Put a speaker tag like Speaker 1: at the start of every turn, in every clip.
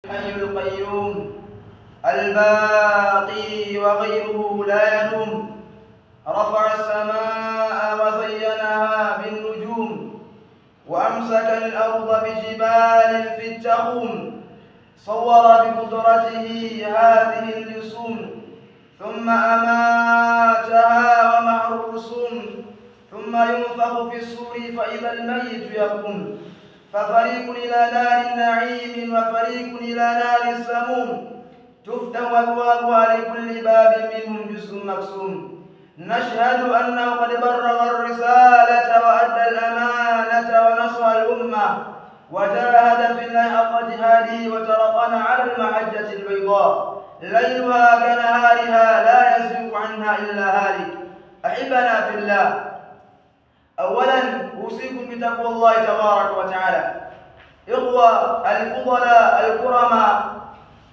Speaker 1: الحي القيوم الباقي وغيره لا ينوم. رفع السماء وزينها بالنجوم، وأمسك الأرض بجبال في التخوم، صور بقدرته هذه اللصوم، ثم أماتها ومعه الرسوم، ثم ينفخ في الصور فإذا الميت يقوم، ففريق إلى نار النعيم وفريق إلى نار السموم، تفتح أبوابها لكل باب منهم جزء مقسوم. نشهد أنه قد بلغ الرسالة وأدى الأمانة ونصح الأمة وجاهد في الله حق جهاده وتركنا على المحجة البيضاء ليلها كنهارها لا يزيغ عنها إلا هالك. أحبنا في الله، أولا أوصيكم بتقوى الله تبارك وتعالى. إخوة الفضلاء الكرماء،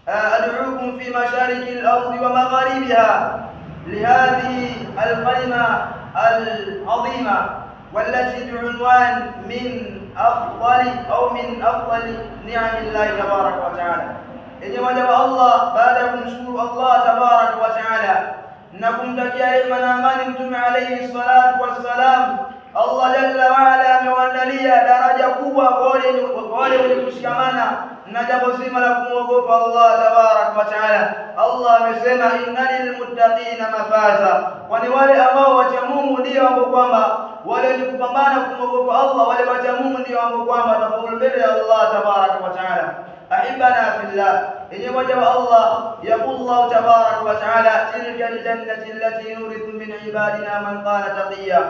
Speaker 1: أدعوكم في مشارق الأرض ومغاربها لهذه الكلمة العظيمة والتي بعنوان من أفضل نعم الله تبارك وتعالى. إن وجب الله بعدكم شكر الله تبارك وتعالى نكم تكيا من آمنتم عليه الصلاة والسلام. Allah Jalla waala amewaandalia daraja kubwa kwa wale wenye kushikamana na jambo zima la kumwogopa Allah tabarak wa taala. Allah amesema innal muttaqina mafaza, kwani wale ambao wacha Mungu ndio ambao kwamba wale wenye kupambana kumwogopa Allah, wale wacha Mungu ndio ambao kwamba watafaulu mbele ya Allah tabarak wa taala. Ahibana fillah, yenye wajaba Allah yaqul Allah tabarak wa taala tilka aljannati allati nurithu min ibadina man qala taqiya.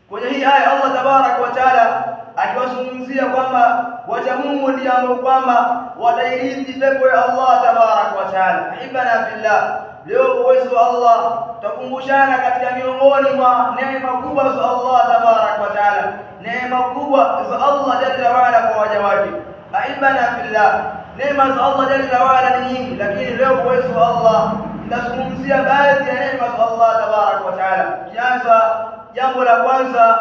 Speaker 1: Kwenye hii aya Allah tabarak wa taala akiwazungumzia kwamba wacha Mungu ndio ambao kwamba watairithi pepo ya Allah tabarak wa taala. Ahibana fillah, leo uwezo wa Allah tukumbushana katika miongoni mwa neema kubwa za Allah tabarak wa taala, neema kubwa za Allah jalla wa ala kwa waja wake. Ahibana fillah, neema za Allah jalla wa ala ni nyingi, lakini leo uwezo wa Allah tunazungumzia baadhi ya neema za Allah tabarak wa taala. Kianza jambo la kwanza,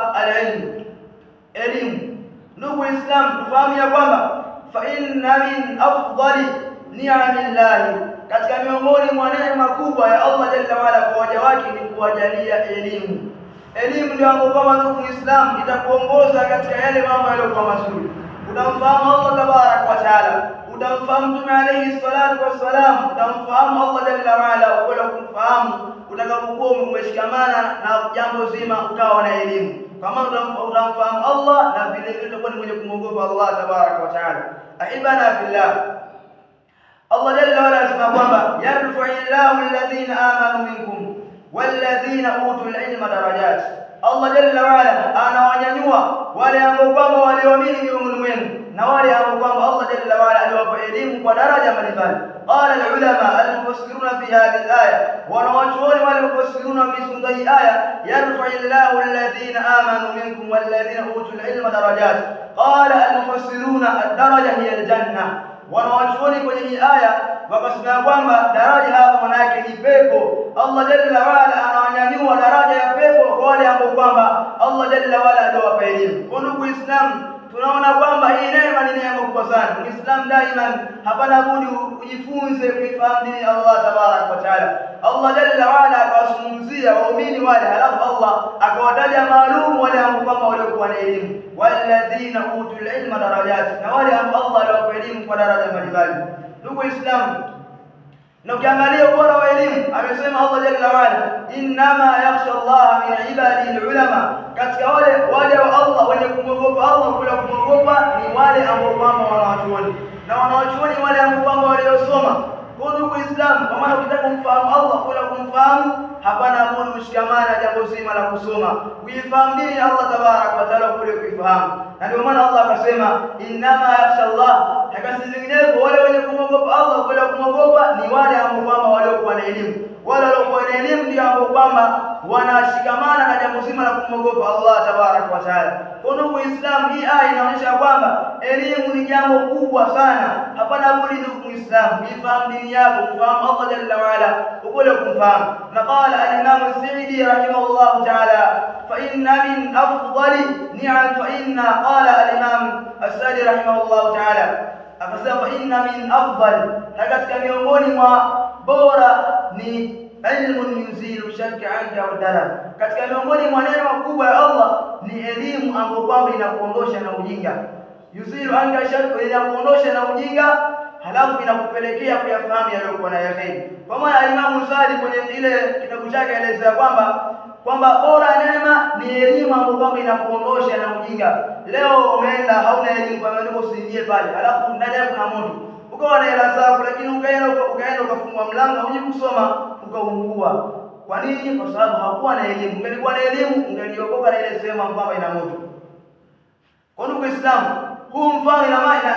Speaker 1: elimu. Ndugu Islam, tufahamu ya kwamba fa inna min afdali ni'amillahi, katika miongoni mwa neema kubwa ya Allah jalla wa ala kwa waja wake ni kuwajalia elimu. Elimu ndio ambayo kama ndugu Islam itakuongoza katika yale mambo yaliyokuwa mazuri. Utamfahamu Allah tabarak wa taala, utamfahamu Mtume alayhi salatu wassalam, utamfahamu Allah jalla wa ala. Ukole kumfahamu utakapokuwa umeshikamana na jambo zima ukawa na elimu. Kama utamfahamu Allah na vile vile utakuwa ni mwenye kumwogopa Allah tabarak wa taala. Ahibana fillah, Allah jalla wa ala anasema kwamba yarfa'illahu alladhina amanu minkum walladhina utul ilma darajat. Allah jalla wa ala anawanyanyua wale ambao kwamba walioamini miongoni mwenu na wale ambao kwamba Allah jalla wa ala aliwapa elimu kwa daraja mbalimbali. Qala al-ulama al-mufassiruna fi hadhihi al-aya, wanawachuoni wale mufassiruna wakizungumza hii aya, yarfa'illahu alladhina amanu minkum walladhina utul ilma darajat. Qala al-mufassiruna ad-daraja hiya al-janna. Wanawachuoni kwenye hii aya wakasema kwamba daraja hapa maana yake ni pepo. Allah jalla wa ala anawanyanyua daraja ya pepo kwa wale ambao kwamba Allah jalla wa ala aliwapa elimu. Kwa ndugu Islam, tunaona kwamba hii neema ni neema kubwa sana. Muislam daima hapana budi ujifunze kuifahamu dini Allah tabarak wa taala. Allah jalla wa ala akawazungumzia waumini wale, halafu Allah akawataja maalum wale ambao kwamba waliokuwa na elimu, walladhina utul ilma darajat, na wale ambao Allah aliwapa elimu kwa daraja mbalimbali. Ndugu Islam, na ukiangalia ubora wa elimu, amesema Allah jalla wa ala innama yakhsha Allah min ibadihi alulama, katika wale waja wa Allah wenye kumwogopa Allah, kula kumwogopa ni wale ambao kwamba wanawachuoni, na wanawachuoni wale ambao kwamba waliosoma. Kwa ndugu Islam, kwa maana ukitaka kumfahamu Allah, kula kumfahamu, hapana budi kushikamana jambo zima la kusoma, kuifahamu dini ya Allah tabarak wa taala, kule kuifahamu. Na ndio maana Allah akasema innama yakhsha Allah, hakasi zinginezo wale wenye kumwogopa Allah, kula kumwogopa ni wale ambao kwamba waliokuwa na elimu. Wale waliokuwa na elimu ndio ambao kwamba wanashikamana na jambo zima la kumwogopa Allah tabarak wa taala. Kwa ndugu Islam, hii aya inaonyesha kwamba elimu ni jambo kubwa sana. Hapana budi ndugu Islam kuifahamu dini yako, kufahamu Allah jalla wa ala, ukole kumfahamu. Na qala al-Imam as-Sa'idi rahimahullah ta'ala fa inna min afdali ni'am, fa inna qala al-Imam as-Sa'idi rahimahullah ta'ala akasema inna min afdal, katika miongoni mwa bora ni ilmun yuzilu shakka anka wa dalal, katika miongoni mwa neema kubwa ya Allah ni elimu ambayo kwamba inakuondosha na ujinga. Yuzilu anka shakka, inakuondosha na ujinga, halafu inakupelekea kuyafahamu yaliyokuwa na kheri. Kwa maana Imam Sadi kwenye ile kitabu chake anaeleza kwamba bora neema ni elimu ambayo kwamba inakuondosha na ujinga. Leo umeenda hauna elimu, kwa maana usiingie pale, halafu ndani yako kuna moto, ukawa na hela zako, lakini ukaenda ukafungua mlango huje kusoma ukaungua. Kwa nini? Kwa sababu hakuwa na elimu. Ungelikuwa na elimu ungeliokoka na ile sehemu ambayo ina moto. Kwa ndugu Islam, huu mfano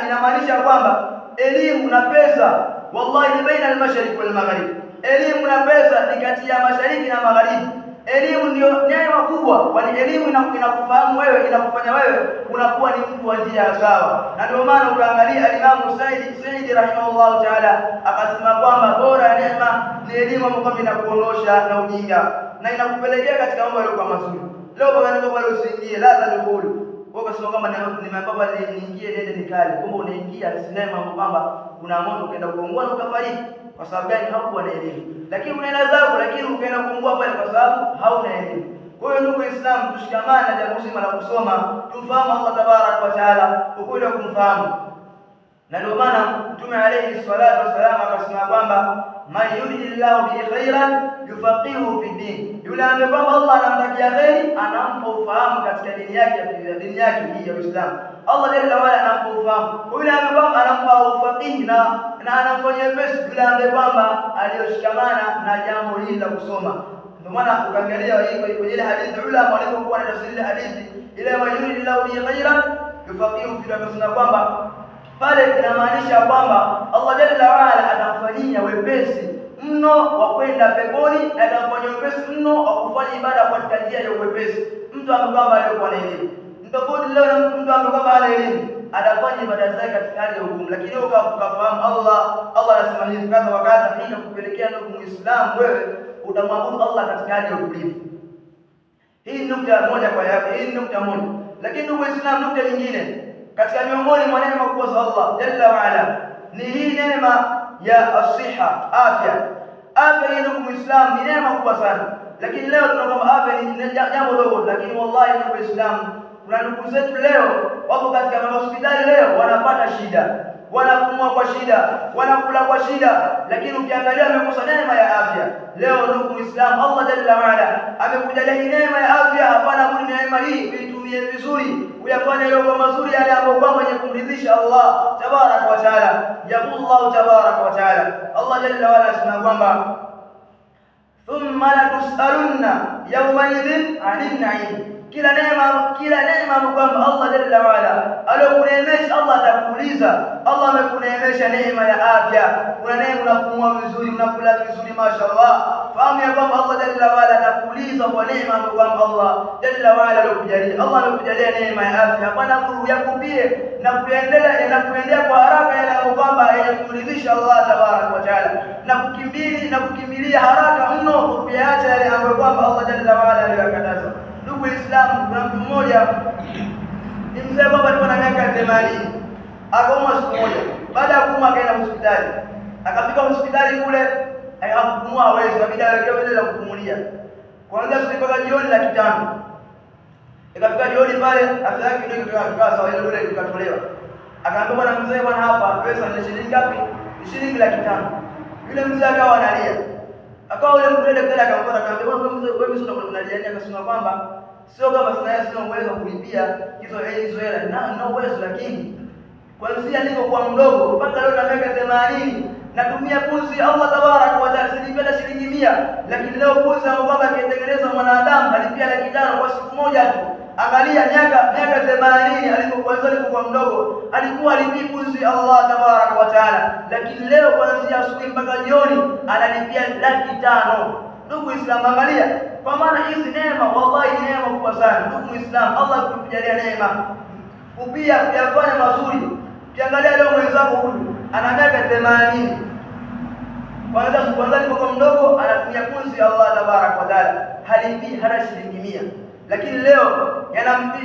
Speaker 1: inamaanisha kwamba elimu na pesa wallahi ni baina al-mashariq wal maghrib. Elimu na pesa ni kati ya mashariki na magharibi. Elimu ndio neema kubwa, kwani elimu inakufahamu wewe, inakufanya wewe unakuwa ni mtu wa njia sawa. Na ndio maana ukaangalia Imam Said rahimahullah ta'ala akasema kwamba bora neema ni elimu ambayo inakuondosha na ujinga na inakupelekea katika mambo yaliyo mazuri. Leo bwana bwana usiingie la tadkhulu. Wewe unasema kama nimeambaba niingie nende nikali, kumbe unaingia sinema kwamba kuna moto ukaenda kuungua na ukafariki. Kwa sababu gani? Haukuwa na elimu. Lakini unaenda zako, lakini ukaenda kuungua pale kwa sababu hauna elimu. Kwa hiyo ndugu Islam, tushikamane na jambo zima la kusoma, tumfahamu Allah tabarak wa taala, ukweli wa kumfahamu. Na ndio maana Mtume alayhi salatu wasallam akasema kwamba man yuridillahu bihi khairan yufaqihu fi din, yule ambaye kwamba Allah anamtakia khairi anampa ufahamu katika dini yake hii ya Uislamu. Allah jalla wala anampa ufahamu. Yule ambaye kwamba anampa ufaqihi na anamfanyia wepesi yule ambaye kwamba aliyoshikamana na jambo hili la kusoma. Ndio maana ukaangalia kwenye ile hadithi ulama walipokuwa wanatafsiri hadithi ile man yuridillahu bihi khairan yufaqihu fi din, kwamba pale inamaanisha kwamba Allah jalla waala atamfanyia wepesi mno wa kwenda peponi, na atamfanyia wepesi mno wa kufanya ibada kwa njia ya wepesi. Mtu ambaye alikuwa na elimu, tofauti leo na mtu ambaye hana elimu, atafanya ibada zake katika hali ya ugumu. Lakini ukafahamu Allah anasema hivi kadha wa kadha, hii inakupelekea ndugu Muislamu wewe utamwabudu Allah katika hali ya utulivu. Hii nukta moja kwa yake, hii nukta moja. Lakini ndugu Muislamu, nukta nyingine katika miongoni mwa neema kubwa za Allah jalla wa ala ni hii neema ya asiha, afya. Afya hii ndugu Muislamu ni neema kubwa sana, lakini leo tunaona afya ni jambo dogo. Lakini wallahi ndugu Muislamu, kuna ndugu zetu leo wapo katika hospitali leo wanapata shida, wanapumua kwa shida, wanakula kwa shida, lakini ukiangalia amekosa neema ya afya. Leo ndugu Muislamu, Allah jalla wa ala amekujalia hii neema ya afya. Hapana budi neema hii uitumie vizuri, uyafanye yale mazuri yale ambayo kwamba yenye kumridhisha Allah tabarak wa taala. Yaqullahu tabarak wa taala, Allah jalla wa ala anasema kwamba thumma la tusalunna yawma idhin 'anil na'im. Kila neema kwamba Allah jalla wa ala alokuneemesha, Allah atakuuliza. Allah amekuneemesha neema ya afya, una neema, unapumua vizuri, unakula vizuri, mashaallah. Fahamu ya kwamba Allah jalla wa ala atakuuliza kwa neema kwamba Allah jalla wa ala alokujalia. Allah amekujalia neema ya afya, hapana yakupie na kuendelea kwa haraka yale ambayo kwamba yanakuridhisha Allah tabarak wa taala, na kukimbilia haraka mno kupiacha yale ambayo kwamba Allah jalla wa ala aliyokataza. Ndugu Islam, kuna mtu mmoja ni mzee kwamba alikuwa na miaka 80, akaumwa siku moja. Baada ya kuumwa akaenda hospitali. Akafika hospitali kule akapumua hawezi, kabidi awekewe ile la kupumulia. Kuanzia siku mpaka jioni 500. Ikafika jioni pale afya yake ndio ikawa sawa, ile dole ikatolewa. Akaambia bwana mzee, bwana hapa pesa ni shilingi ngapi? Ni shilingi 500. Yule mzee akawa analia. Akawa yule mzee daktari akamfuata akamwambia, bwana mzee, wewe sio unalia nini? Akasema kwamba sio kama sina uwezo kulipia hizo hela, na uwezo, lakini kuanzia nilipokuwa mdogo mpaka leo na miaka 80 natumia pumzi Allah tabarak wa taala, silipia shilingi 100, lakini leo pumzi ambayo baba akitengeneza mwanadamu alipia 500 kwa siku moja tu. Angalia miaka 80 alipokuwa mdogo alikuwa alipia pumzi Allah tabarak wa taala, lakini leo kuanzia asubuhi mpaka jioni analipia 500. Ndugu Islam, angalia, kwa maana hizi neema wallahi ni neema kubwa sana. Ndugu Islam, Allah kukujalia neema upia kuyafanya mazuri. Ukiangalia leo mwenzako huyu ana miaka 80, kwanza alipokuwa mdogo anatumia pumzi Allah tabarak wa taala, halipi hata shilingi 100, lakini leo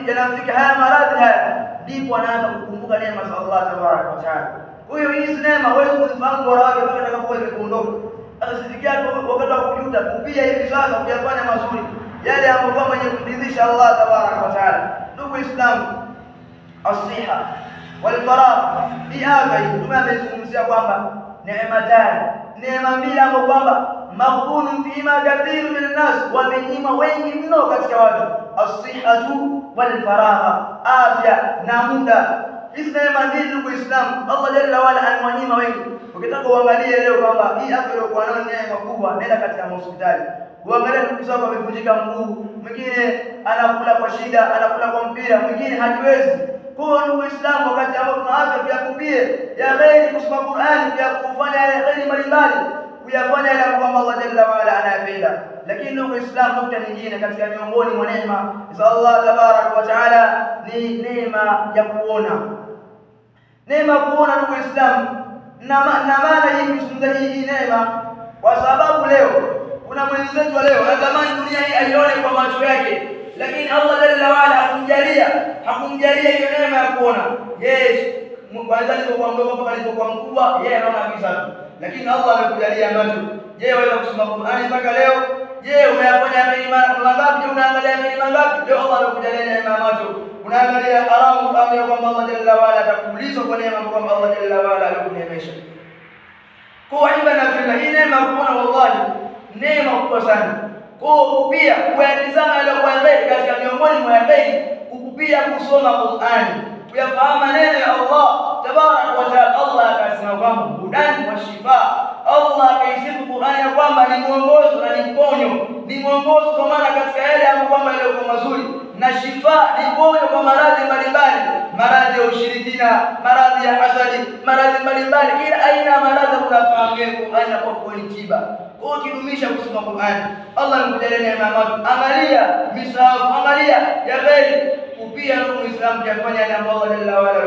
Speaker 1: yanamfika haya maradhi haya, ndipo anaanza kukumbuka neema za Allah tabarak wa taala. Huyo hizi neema huwezi kuzifahamu bora wake mpaka atakapokuwa imeondoka. Atasikia wakati wa kujuta kupia hivi sasa kuyafanya mazuri yale ambayo kama yenye kumridhisha Allah tabaraka wa taala. Ndugu Islamu, as-siha wal faragh bi hadhi tumezungumzia kwamba neema mbili ambapo kwamba maghbunun fima kathiru min an-nas, wamenyima wengi mno katika watu, as-sihhatu wal faragha, afya na muda. Hizi neema mbili ndugu Islam, Allah jalla wala anawanyima wengi. Ukitaka uangalie leo kwamba hii afya iliyokuwa nayo neema kubwa, nenda katika hospitali uangalie ndugu zako wamevunjika mguu, mwingine anakula kwa shida, anakula kwa mpira, mwingine hajiwezi. Kwa ndugu Islam, wakati ambao tuna afya pia kupie ya khairi, kusoma Qur'ani, pia kufanya ya khairi mbalimbali, kuyafanya ile ambayo Allah jalla wala anayapenda. Lakini ndugu Islam, nukta nyingine katika miongoni mwa neema za Allah tabaraka wa taala ni neema ya kuona. Neema kuona ndugu Islam, na maana hii kuzungumza hii neema kwa sababu leo kuna mwenzetu wa leo anatamani dunia hii aione kwa macho yake, lakini Allah jalla wala hakumjalia hiyo neema ya kuona. Yes, kwanza alipokuwa mdogo mpaka alipokuwa mkubwa yeye anaona giza tu, lakini Allah amekujalia macho. Je, wewe kusoma Qur'ani mpaka leo? Je, umeyafanya mangapi? Unaangalia mangapi? Leo Allah amekujalia neema ya macho. Unaangalia haramu ambayo kwamba Allah jalla wala atakuuliza kwa neema kwamba Allah jalla wala alikuneemesha. Kwa hivyo na fila hii neema kuona, wallahi neema kubwa sana. Kwa pia kuyatizama yale kwa kheri katika miongoni mwa kheri, kukupia kusoma Qur'ani, kuyafahamu maneno ya Allah tabaraka wa taala. Allah akasema kwamba hudan wa shifa. Allah akaisifu Qur'ani kwamba ni mwongozo na ni ponyo. Ni mwongozo kwa maana katika yale ambayo kwamba yale kwa mazuri, na shifa ni ponyo kwa maradhi mbalimbali, maradhi ya ushirikina, maradhi ya hasadi, maradhi mbalimbali, kila aina ya maradhi unafahamu Qur'ani kwa kuwa tiba. Kwa kidumisha kusoma Qur'ani, Allah amekujalia neema ya macho. Angalia misahafu, angalia ya kheri, upia ndugu Islam kufanya yale ambayo Allah jalla wala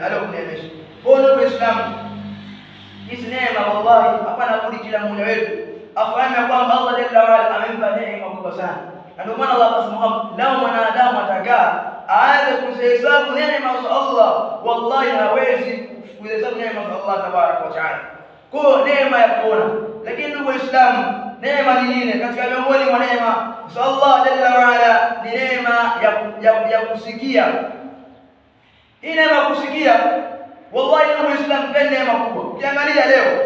Speaker 1: alikuneemesha. Kwa ndugu Islam, hizi neema wallahi hapana budi kila mmoja wetu afahamu kwamba Allah jalla wala amempa neema kubwa sana. Na ndio maana Allah akasema lao mwanadamu atakaa aanze kuzihesabu neema za Allah, wallahi hawezi kuzihesabu neema za Allah tabaraka wa taala. Kwa neema ya kuona. Lakini ndugu Waislamu, neema nyingine katika miongoni mwa neema za Allah jalla wala ni neema ya kusikia. Hii neema kusikia, wallahi ndugu Waislamu, ni neema kubwa. Ukiangalia leo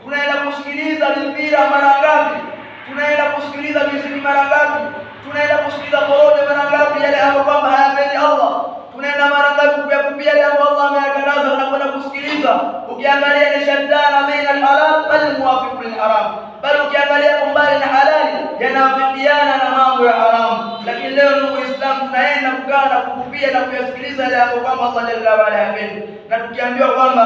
Speaker 1: tunaenda kusikiliza mpira mara ngapi? Tunaenda kusikiliza muziki mara ngapi? Tunaenda kusikiliza porojo mara ngapi yale ambayo kwamba hayapendi Allah? Tunaenda mara ngapi kuyakupia yale ambayo Allah ameyakataza na kwenda kusikiliza? Ukiangalia ni shatana baina al-halal bal muwafiq lil-haram, bali ukiangalia kumbali na halali yanafikiana na mambo ya haramu. Lakini leo ndugu Islam, tunaenda kukaa na kukupia na kuyasikiliza yale ambayo kwamba Allah jalla wala hayapendi, na tukiambiwa kwamba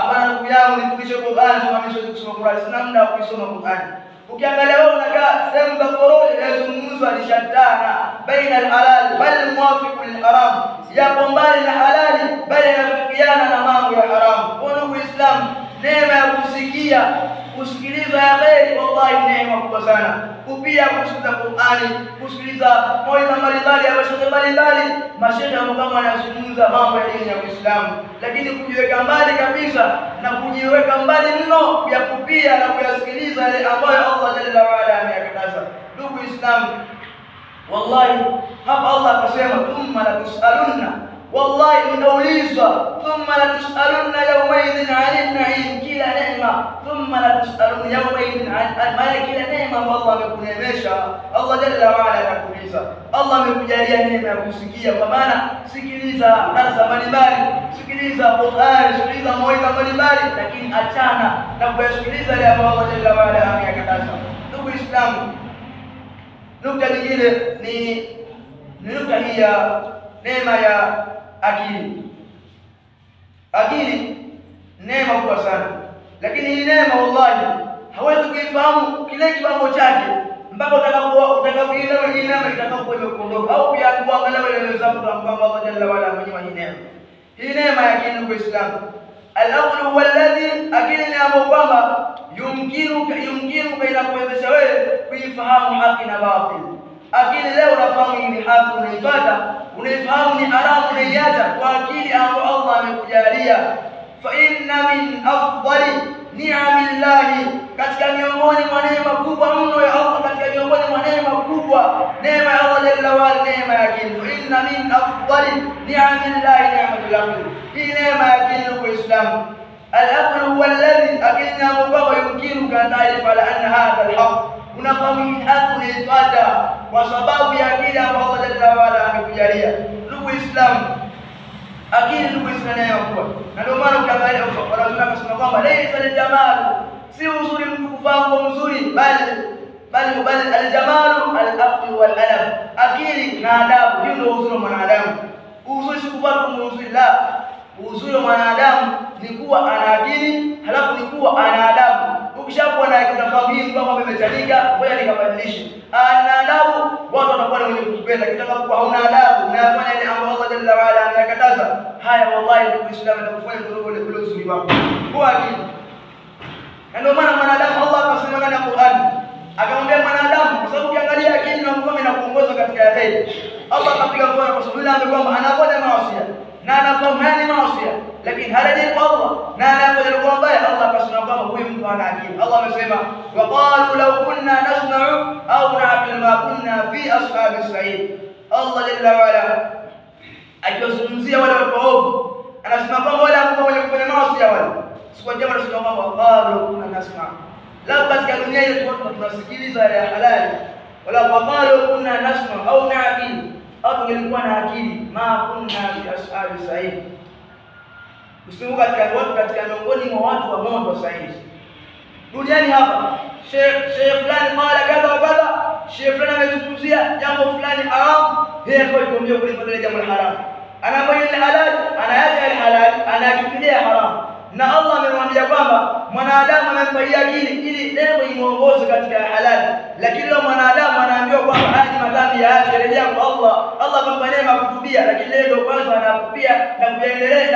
Speaker 1: bwana ndugu yangu nifundishe Qur'an, simamisha kusoma Qur'an, sina muda wa kusoma Qur'an. Ukiangalia wewe unakaa sehemu za porojo, yazungumzwa ni shatana baina al-halal bal muwafiq lil-haram, yapo mbali na halali bali yanafikiana na mambo ya haramu. Kwa ndugu Islam, neema ya kusikiliza ya kheri, wallahi neema kubwa sana. Kupia kusikiliza Qur'ani, kusikiliza mawaidha mbalimbali ya mashaikh mbalimbali, mashaikh ambao wanazungumza mambo ya dini ya Uislamu, lakini kujiweka mbali kabisa na kujiweka mbali mno kuyakupia na kuyasikiliza yale ambayo Allah jalla wala ameyakataza. Ndugu Islam, wallahi hapa Allah akasema thumma la tusalunna, wallahi mnaulizwa thumma la tusalunna yawmaidhin 'anil na'im, kila neema thumma la tusalunna yawmaidhin 'an kila neema ambayo Allah amekuneemesha, Allah jalla wala atakuuliza. Allah amekujalia neema ya kusikia, kwa maana sikiliza darasa mbalimbali, sikiliza Qur'an, sikiliza mawaidha mbalimbali, lakini achana na kuyasikiliza yale ambayo Allah jalla wala ameyakataza. Ndugu Islam, nukta nyingine ni nukta hii ya neema ya akili. Akili neema kubwa sana, lakini hii neema wallahi hawezi kuifahamu kile kiwango chake mpaka utakapoielewa hii neema itakapokuwa imeondoka, au pia kuangalia wale wenzako kwamba Allah jalla wala amenyima hii neema. Hii neema ya akili kwa Uislamu, al-awwal huwa alladhi, akili ni ambayo kwamba yumkinuka inakuwezesha wewe kuifahamu haki na batil. Akili leo unafahamu ni haki unaipata, unaifahamu ni haramu unaiacha, kwa akili ambayo Allah amekujalia. fa inna min afdali ni'amillahi, katika miongoni mwa neema kubwa mno ya Allah, katika miongoni mwa neema kubwa, neema ya Allah jalla wa ala, neema ya akili. Fa inna min afdali ni'amillahi ni'matul aql, hii neema ya akili kwa Uislamu. Al-aql huwa alladhi, akili ambayo yumkinuka an ta'rifa ala anna hadha al-haqq, unafahamu haki unaipata kwa sababu ya akili ambayo Allah jalla wa ala amekujalia. Ndugu Uislamu, akili ndugu Uislamu kwa, na ndio maana ukiangalia wanaona kusema kwamba laysa al-jamal, si uzuri mtu kufahamu mzuri, bali al-jamalu al-aql wal-adab, akili na adabu, hiyo ndio uzuri wa mwanadamu. Uzuri si kufahamu mzuri, la, uzuri wa mwanadamu ni kuwa ana akili, halafu ni kuwa ana adabu. Ukishakuwa na akili unafahamu hii kwamba umechanika, ngoja nikabadilishe. Ana adabu, watu watakuwa ni wenye kukupenda. Kitakapokuwa hauna adabu, unayafanya ile ambayo Allah jalla wa ala anakataza, haya wallahi ndugu Uislamu atakufanya ndio ule uzuri wako kwa akili. Na ndio maana mwanadamu Allah akasema ndani ya Qur'an, akamwambia mwanadamu, kwa sababu ukiangalia akili na mkono inakuongoza katika khair. Allah akapiga mfano kwa sababu yule ambaye kwamba anafanya maasi na anafahamu haya ni maasi, lakini harejei kwa Allah na anafanya kwa mbaya, Allah akasema kwamba huyu mtu ana akili. Allah amesema waqalu law kunna nasma'u au na'qilu ma kunna fi ashabis sa'id. Allah jalla wa ala akiwazungumzia wale watu waovu anasema kwamba wale ambao wenye kufanya maasi wale, siku njema anasema kwamba waqalu kunna nasma'u, la katika dunia ile tunasikiliza ya halali, wala waqalu kunna nasma'u au na'qilu, au tungelikuwa na akili ma kunna fi ashabi sa'id, usimu katika watu, katika miongoni mwa watu wa moto sahihi duniani hapa. Sheikh fulani mara kadha wa kadha, sheikh fulani amezungumzia jambo fulani haram, yeye kwa kuambia kulifanya jambo la haram, anaambiwa ile halal, anaacha ile halal, anakimbilia haram. Na Allah amemwambia kwamba mwanadamu amempa akili ili neno imuongoze katika halal, lakini leo mwanadamu anaambiwa kwamba haya ni madhambi yake, rejea kwa Allah. Allah amempa neema kutubia, lakini leo kwanza anakupia na kuendelea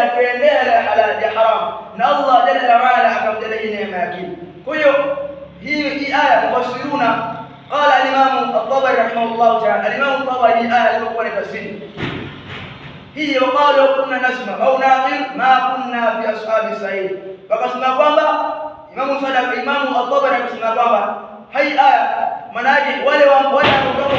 Speaker 1: ile halal ya haram, na Allah jalla wa ala akamjalia neema ya akili. Kwa hiyo hii aya mufassiruna qala al-Imam at-Tabari rahimahullah ta'ala, al-Imam at-Tabari aya ilikuwa ni tafsiri hii, waqalu kunna nasma au na'qil ma kunna fi ashabi sa'id. Wakasema kwamba Imam at-Tabari akasema kwamba hii aya maana yake wale ambao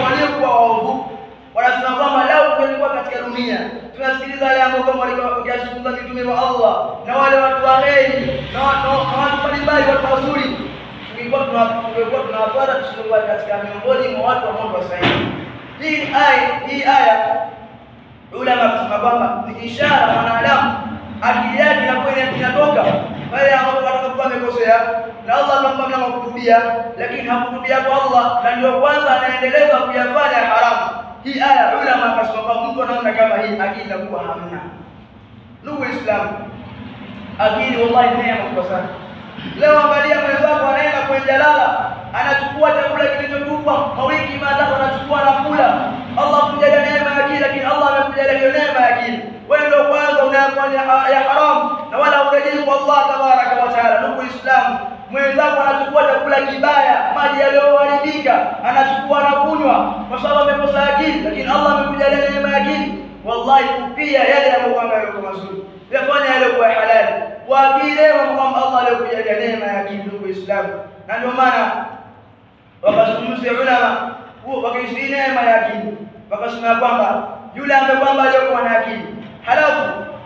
Speaker 1: walikuwa waovu wanasema kwamba lao kulikuwa katika dunia tunasikiliza yale ambayo walikuwa wakishukuru mitume wa Allah na wale watu wa kheri na watu mbalimbali, watu wazuri, tulikuwa tunawafuata, tusikuwa katika miongoni mwa watu wa moto sahihi. Hii aya ulama kusema kwamba ni ishara mwanadamu akili yake inakuwa inatoka pale ambapo watakuwa wamekosea, na Allah akampa mlango wa kutubia, lakini hakutubia kwa Allah, na ndio kwanza anaendeleza kuyafanya haramu. Hii aya ulama akasema kwamba mtu anaona kama hii akili inakuwa hamna. Ndugu Islam, akili wallahi neema kubwa sana. Leo angalia mwenzako anaenda kwenye jalala, anachukua chakula kilichotupwa mawiki matatu, anachukua na kula. Allah kujalia neema ya akili, lakini Allah amekujalia hiyo neema ya akili, wewe ndio kwanza unayafanya ya haramu na wala urejei kwa Allah tabaraka wa taala. Ndugu Islam, mwenzako anachukua chakula kibaya, maji yaliyoharibika, anachukua na kunywa kwa sababu amekosa akili, lakini Allah amekujalia neema ya akili. Wallahi pia yale ambayo yalikuwa mazuri yafanya yale kwa halali, waakile kwamba Allah alikujalia neema ya akili. Ndugu Islam, na ndio maana wakazungumzia ulama wakisii neema ya akili, wakasema kwamba yule ambaye kwamba alikuwa na akili halafu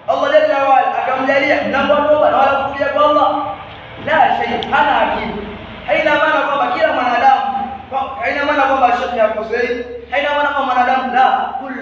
Speaker 1: Allah jalla wa ala akamjalia mlango wa toba na wala kuja kwa Allah, la shay, hana akili. Haina maana kwamba kila mwanadamu, haina maana kwamba shekhi hakosei, haina maana kwamba mwanadamu, la, kullu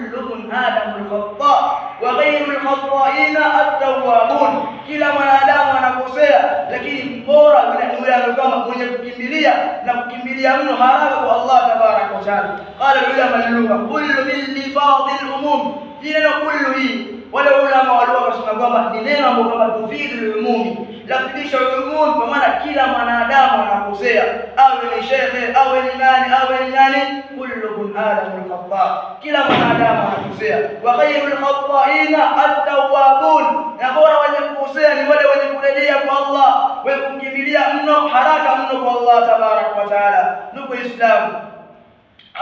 Speaker 1: adamul khata wa ghayrul khata'ina at-tawwabun, kila mwanadamu anakosea, lakini bora yule ambaye mwenye kukimbilia mno haraka kwa Allah tabaraka wa taala. Qala ulama al-lugha kullu min lifadhil umum, neno kullu hii wale ulama walikuwa wakasema kwamba ni neno ambalo kama tufidul umumi, lafidisha umum, kwa maana kila mwanadamu anakosea, awe ni shekhe, awe ni nani, kullu adamul khata, kila mwanadamu anakosea. Wa khayrul khata'ina at-tawwabun, na bora wenye kukosea ni wale wenye kurejea kwa Allah, wenye kukimbilia mno haraka mno kwa Allah tabaraka wa taala. Ndugu Islam,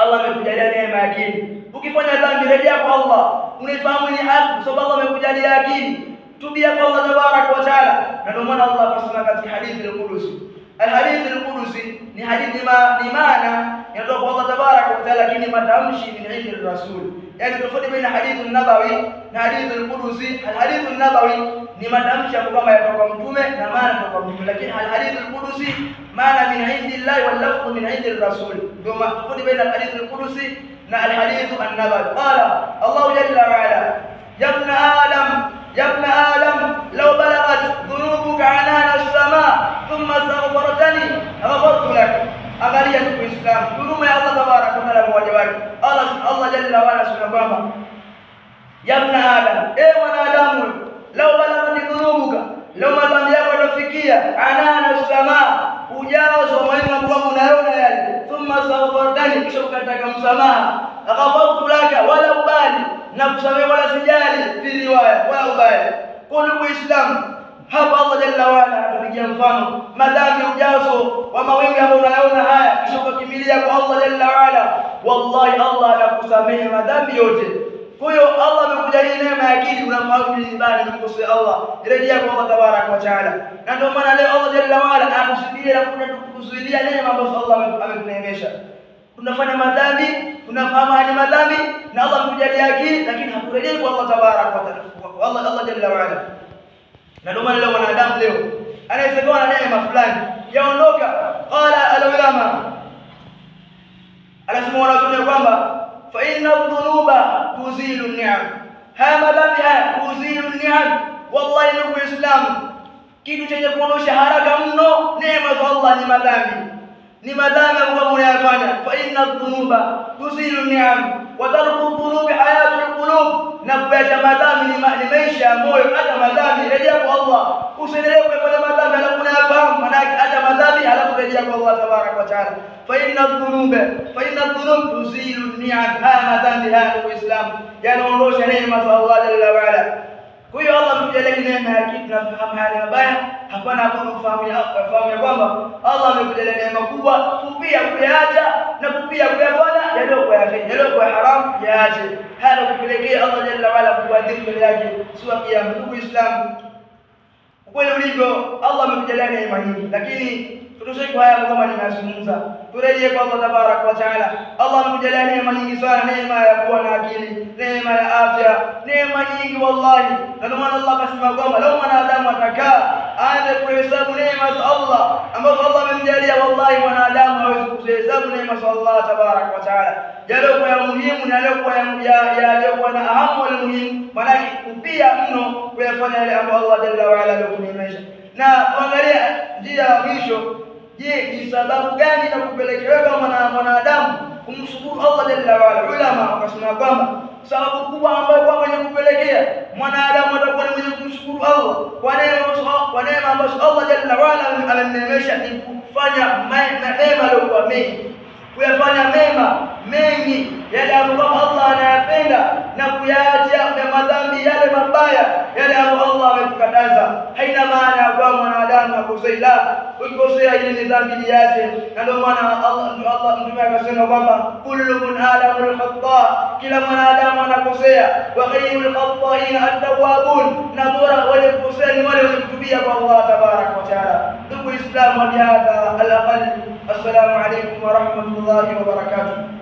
Speaker 1: Allah amekujalia neema ya akili. Ukifanya dhambi rejea kwa Allah, unaifahamu ni haki, sababu Allah amekujalia akili. tubia kwa Allah tabaraka wa taala. Na ndio maana Allah akasema katika hadithi al-Qudusi, al-hadithi al-Qudusi ni hadithi ni maana inatoka kwa Allah tabaraka wa taala, lakini matamshi min indi rasul. Yani tofauti baina hadithi an-nabawi na hadithi al-Qudusi. Al-hadithi an-nabawi ni matamshi kama yatoka kwa mtume na maana kutoka kwa mtume, lakini al-hadithi al-Qudusi maana min indi Allah wal lafdh min indi rasul. Ndio tofauti baina al-hadithi al-Qudusi na al-hadith an-nabawi. Qala Allah jalla wa ala, ya ibn adam law balagat dhunubuka anana as-samaa thumma astaghfartani ghafartu lak. Angalia ndugu Islam, huruma ya Allah tabaraka wa taala kwa waja wake. Allah jalla wa ala anasema kwamba ya ibn adam, mwanadamu, law balagat dhunubuka, law madhambi yako yatafikia anana as-samaa, ujazo mawingu ambao unaona yale, thumma astaghfartani, kisha ukataka msamaha, ghafartu laka, wala ubali na kusamehe wala sijali, fi riwaya wala ubali. Kwa Islam hapa Allah jalla wa ala atupigia mfano madhambi ujazo wa mawingu ambao unaona haya, kisha ukakimbilia kwa Allah jalla wa ala, wallahi Allah anakusamehe madhambi yote. Kwa hiyo Allah amekujalia neema ya akili, unafahamu ni mbali kumkosea Allah, rejea kwa Allah tabaraka wa taala. Na ndio maana leo Allah jalla wa ala anakusudia na kukuzuilia neema ambazo Allah ametuneemesha. Tunafanya madhambi, tunafahamu haya madhambi, na Allah amekujalia akili, lakini hakurejea kwa Allah tabaraka wa taala, Allah jalla wa ala. Na ndio maana leo mwanadamu leo anayesemewa na neema fulani yaondoka. Qala al-ulama, anasema wanatumia kwamba fa inna dhunuba tuzilu ni'am, haya madhambi haya tuzilu ni'am. Wallahi ndugu Islam, kitu chenye kuondosha haraka mno neema za Allah ni madhambi, ni madhambi ambayo unayafanya. Fa inna dhunuba tuzilu ni'am wa tarku dhunubi hayatul qulub, na kuacha madhambi ni maisha ya moyo. Hata madhambi rejea kwa Allah, usiendelee kufanya madhambi alafu unayafahamu maana hata madhambi alafu rejea kwa Allah tabaraka wa taala. Fa inna dhunub tuzilu ni'am, haya madhambi haya kwa Uislamu yanaondosha neema za Allah jalla wa ala. Kwa hiyo Allah ametujalia neema ya akili, tunafahamu haya mabaya, hapana hapo ufahamu ya kwamba Allah amekujalia neema kubwa, kupia kuyaacha na kupia kuyafanya yaliyokuwa haramu yaache. Haya kupelekea Allah jalla wa ala kuadhibu mbele yake siku ya kiyama. Ndugu Islam, ukweli ulivyo, Allah amekujalia neema nyingi, lakini tutosheke haya kama nimezungumza, turejee kwa Allah tabaraka wa taala. Allah amekujalia neema nyingi sana, neema ya kuwa na akili, neema ya afya, neema nyingi wallahi. Na ndio maana Allah akasema kwamba lau mwanadamu atakaa aanze kuhesabu neema za Allah ambazo Allah amemjalia, wallahi mwanadamu hawezi kuhesabu neema za Allah tabaraka wa taala. Yaliyokuwa ya muhimu na yaliyokuwa na ahamu wal muhimu, maana kupia mno kuyafanya yale ambayo Allah jalla wa ala alikuneemesha. Na tuangalie njia ya mwisho. Je, ni sababu gani inakupelekea wewe kama mwanadamu kumshukuru Allah jalla wa ala? Ulama wakasema kwamba sababu kubwa ambayo kwamba inakupelekea mwanadamu atakuwa ni mwenye kumshukuru Allah kwa neema ambazo Allah jalla wa ala ameneemesha, ni kufanya mema aliyokuwa mengi, kuyafanya mema mengi yale ambayo Allah anayapenda, na kuyaacha madhambi yale mabaya yale ambayo Allah amekukataza. Haina maana ya kwamba mwanadamu akosea, la, ukikosea ile ni dhambi liache. Na ndio maana Allah mtume akasema kwamba kullu min adamul khata, kila mwanadamu anakosea, wa khayrul khata'in at-tawwabun, na bora wale kukosea ni wale wenye kutubia kwa Allah tabaraka wa taala. Ndugu Islam, wa bihadha al-aqall, assalamu alaykum wa rahmatullahi wa barakatuh.